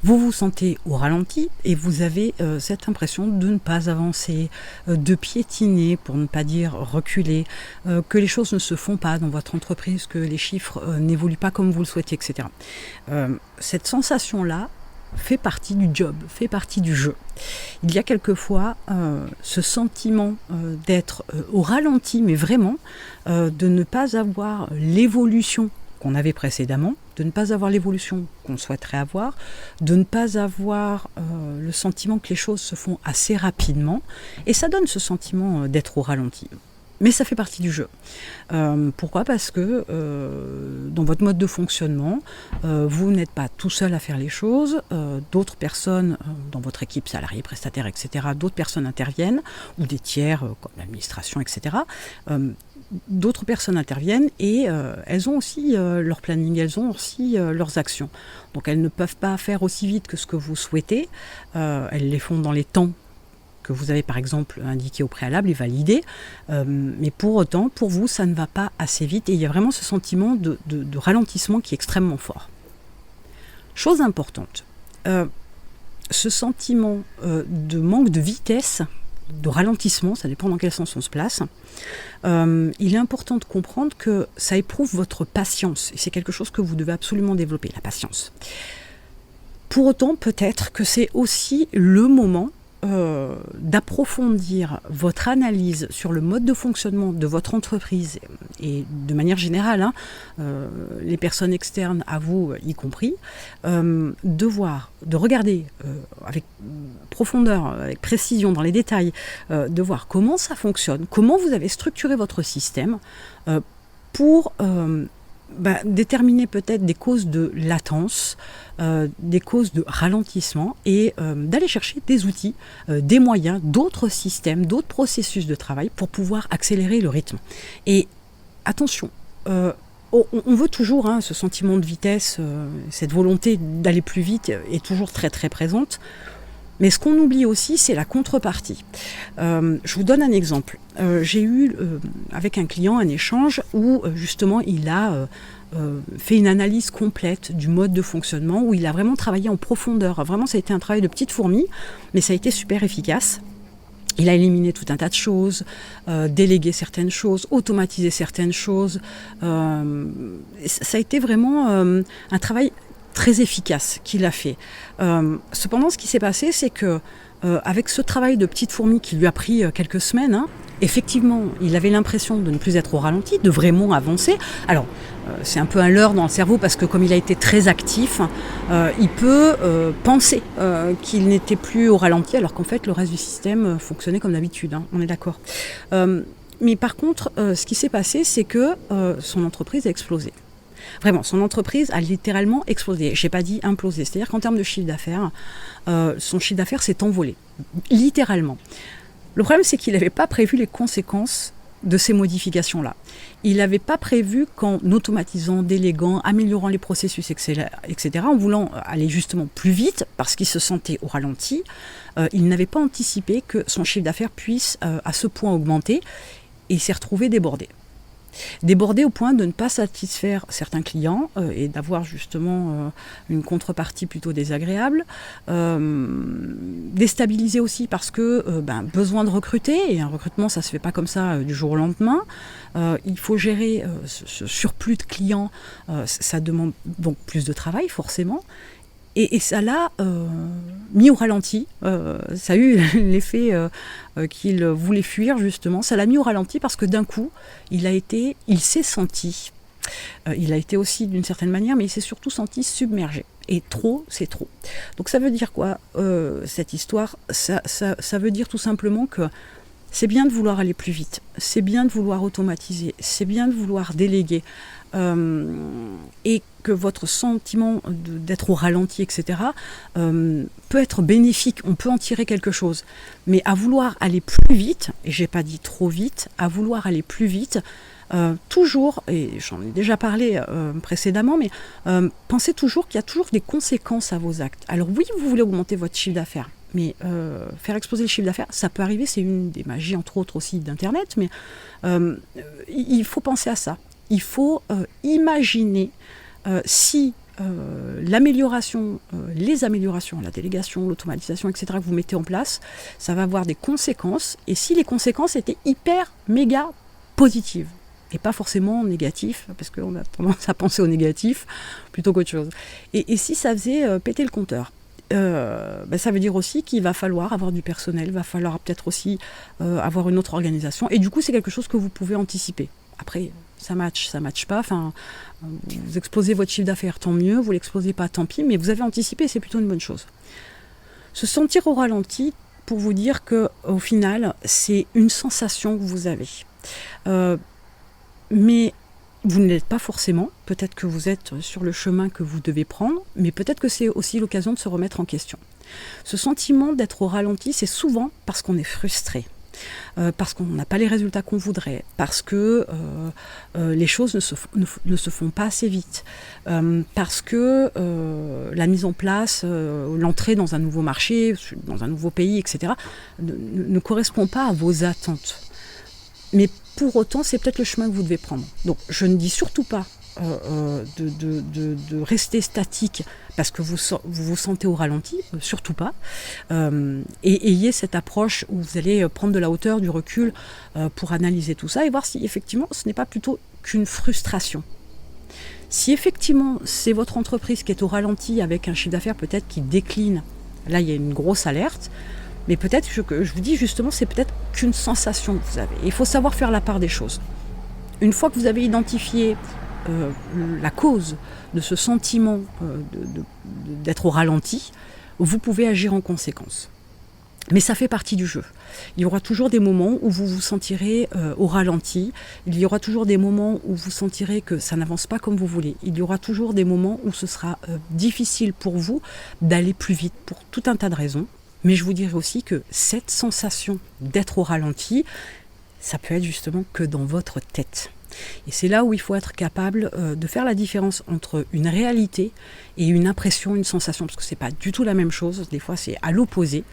Vous vous sentez au ralenti et vous avez cette impression de ne pas avancer, de piétiner, pour ne pas dire reculer, que les choses ne se font pas dans votre entreprise, que les chiffres n'évoluent pas comme vous le souhaitez, etc. Cette sensation-là fait partie du job, fait partie du jeu. Il y a quelquefois ce sentiment d'être au ralenti, mais vraiment, de ne pas avoir l'évolution qu'on avait précédemment, de ne pas avoir l'évolution qu'on souhaiterait avoir, de ne pas avoir le sentiment que les choses se font assez rapidement, et ça donne ce sentiment d'être au ralenti. Mais ça fait partie du jeu. Pourquoi ? Parce que dans votre mode de fonctionnement, vous n'êtes pas tout seul à faire les choses, d'autres personnes dans votre équipe, salariés, prestataires, etc., d'autres personnes interviennent, ou des tiers comme l'administration, etc., d'autres personnes interviennent et elles ont aussi leur planning, elles ont aussi leurs actions. Donc elles ne peuvent pas faire aussi vite que ce que vous souhaitez, elles les font dans les temps que vous avez par exemple indiqué au préalable et validé, mais pour autant, pour vous, ça ne va pas assez vite et il y a vraiment ce sentiment de ralentissement qui est extrêmement fort. Chose importante, ce sentiment de manque de vitesse, de ralentissement, ça dépend dans quel sens on se place, il est important de comprendre que ça éprouve votre patience, et c'est quelque chose que vous devez absolument développer, la patience. Pour autant, peut-être que c'est aussi le moment d'approfondir votre analyse sur le mode de fonctionnement de votre entreprise et de manière générale, les personnes externes à vous y compris, de regarder avec profondeur, avec précision dans les détails, de voir comment ça fonctionne, comment vous avez structuré votre système pour déterminer peut-être des causes de latence, des causes de ralentissement et d'aller chercher des outils, des moyens, d'autres systèmes, d'autres processus de travail pour pouvoir accélérer le rythme. Et attention, on veut toujours ce sentiment de vitesse, cette volonté d'aller plus vite est toujours très très présente. Mais ce qu'on oublie aussi, c'est la contrepartie. Je vous donne un exemple. J'ai eu avec un client un échange où justement il a fait une analyse complète du mode de fonctionnement, où il a vraiment travaillé en profondeur. Vraiment, ça a été un travail de petite fourmi, mais ça a été super efficace. Il a éliminé tout un tas de choses, délégué certaines choses, automatisé certaines choses. Ça a été vraiment un travail très efficace qu'il a fait. Cependant, ce qui s'est passé, c'est que avec ce travail de petite fourmi qui lui a pris quelques semaines, effectivement, il avait l'impression de ne plus être au ralenti, de vraiment avancer. Alors, c'est un peu un leurre dans le cerveau parce que comme il a été très actif, il peut penser qu'il n'était plus au ralenti alors qu'en fait, le reste du système fonctionnait comme d'habitude. On est d'accord. Mais par contre, ce qui s'est passé, c'est que son entreprise a explosé. Vraiment, son entreprise a littéralement explosé. Je n'ai pas dit implosé. C'est-à-dire qu'en termes de chiffre d'affaires, son chiffre d'affaires s'est envolé. Littéralement. Le problème, c'est qu'il n'avait pas prévu les conséquences de ces modifications-là. Il n'avait pas prévu qu'en automatisant, déléguant, améliorant les processus, etc., en voulant aller justement plus vite, parce qu'il se sentait au ralenti, il n'avait pas anticipé que son chiffre d'affaires puisse à ce point augmenter, et il s'est retrouvé débordé. Débordé au point de ne pas satisfaire certains clients et d'avoir justement une contrepartie plutôt désagréable. Déstabilisé aussi parce que besoin de recruter, et un recrutement ça se fait pas comme ça du jour au lendemain. Il faut gérer ce surplus de clients, ça demande donc plus de travail forcément. Et ça l'a mis au ralenti, ça a eu l'effet qu'il voulait fuir justement, ça l'a mis au ralenti parce que d'un coup, il s'est senti, il a été aussi d'une certaine manière, mais il s'est surtout senti submergé. Et trop, c'est trop. Donc ça veut dire quoi cette histoire ? Ça veut dire tout simplement que c'est bien de vouloir aller plus vite, c'est bien de vouloir automatiser, c'est bien de vouloir déléguer, et que votre sentiment d'être au ralenti, etc., peut être bénéfique, on peut en tirer quelque chose. Mais à vouloir aller plus vite, et j'ai pas dit trop vite, à vouloir aller plus vite, toujours, et j'en ai déjà parlé précédemment, mais pensez toujours qu'il y a toujours des conséquences à vos actes. Alors oui, vous voulez augmenter votre chiffre d'affaires, mais faire exploser le chiffre d'affaires, ça peut arriver, c'est une des magies, entre autres aussi d'Internet, mais il faut penser à ça. Il faut imaginer si l'amélioration, les améliorations, la délégation, l'automatisation, etc. que vous mettez en place, ça va avoir des conséquences. Et si les conséquences étaient hyper, méga positives, et pas forcément négatives, parce qu'on a tendance à penser au négatif plutôt qu'autre chose. Et si ça faisait péter le compteur, ça veut dire aussi qu'il va falloir avoir du personnel, il va falloir peut-être aussi avoir une autre organisation. Et du coup, c'est quelque chose que vous pouvez anticiper. Après, ça match pas. Enfin, vous explosez votre chiffre d'affaires, tant mieux. Vous l'explosez pas, tant pis. Mais vous avez anticipé, c'est plutôt une bonne chose. Se sentir au ralenti, pour vous dire que, au final, c'est une sensation que vous avez. Mais vous ne l'êtes pas forcément. Peut-être que vous êtes sur le chemin que vous devez prendre, mais peut-être que c'est aussi l'occasion de se remettre en question. Ce sentiment d'être au ralenti, c'est souvent parce qu'on est frustré. Parce qu'on n'a pas les résultats qu'on voudrait, parce que les choses ne se font pas assez vite, parce que la mise en place, l'entrée dans un nouveau marché, dans un nouveau pays, etc., ne correspond pas à vos attentes. Mais pour autant, c'est peut-être le chemin que vous devez prendre. Donc, je ne dis surtout pas de rester statique parce que vous vous sentez au ralenti, surtout pas. Et ayez cette approche où vous allez prendre de la hauteur, du recul pour analyser tout ça et voir si effectivement ce n'est pas plutôt qu'une frustration. Si effectivement c'est votre entreprise qui est au ralenti avec un chiffre d'affaires peut-être qui décline, là il y a une grosse alerte. Mais peut-être que je vous dis justement, c'est peut-être qu'une sensation que vous avez. Il faut savoir faire la part des choses. Une fois que vous avez identifié la cause de ce sentiment d'être au ralenti, vous pouvez agir en conséquence. Mais ça fait partie du jeu. Il y aura toujours des moments où vous vous sentirez au ralenti. Il y aura toujours des moments où vous sentirez que ça n'avance pas comme vous voulez. Il y aura toujours des moments où ce sera difficile pour vous d'aller plus vite pour tout un tas de raisons. Mais je vous dirais aussi que cette sensation d'être au ralenti, ça peut être justement que dans votre tête. Et c'est là où il faut être capable de faire la différence entre une réalité et une impression, une sensation, parce que c'est pas du tout la même chose, des fois c'est à l'opposé.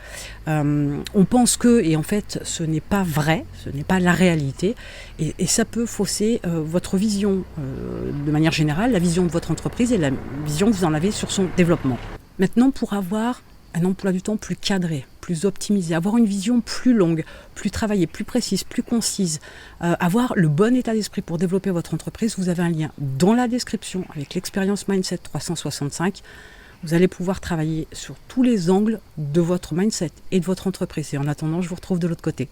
On pense que, et en fait ce n'est pas vrai, ce n'est pas la réalité, et ça peut fausser votre vision de manière générale, la vision de votre entreprise et la vision que vous en avez sur son développement. Maintenant, pour avoir un emploi du temps plus cadré, plus optimisé, avoir une vision plus longue, plus travaillée, plus précise, plus concise, avoir le bon état d'esprit pour développer votre entreprise, vous avez un lien dans la description avec l'expérience Mindset 365. Vous allez pouvoir travailler sur tous les angles de votre mindset et de votre entreprise. Et en attendant, je vous retrouve de l'autre côté.